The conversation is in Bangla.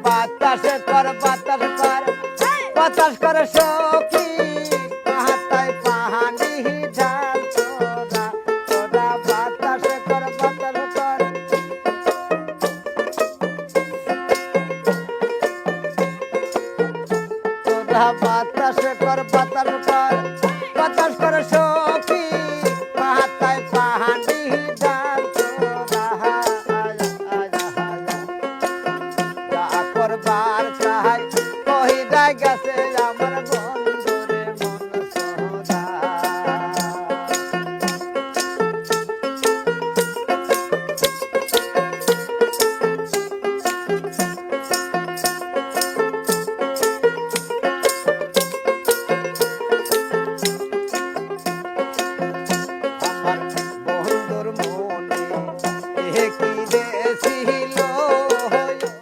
বাতাসে কর বাতাস কর বাতাস কর সখী হাতায় পাহানি ঢাল তোরা তোরা বাতাসে কর বাতাস কর তোরা বাতাসে কর বাতাস কর বাতাস কর সখী হাতায় পাহানি ঢাল তোরা করবার চাই কহিরা গেছে আমার বন্ধুরে মন সোনা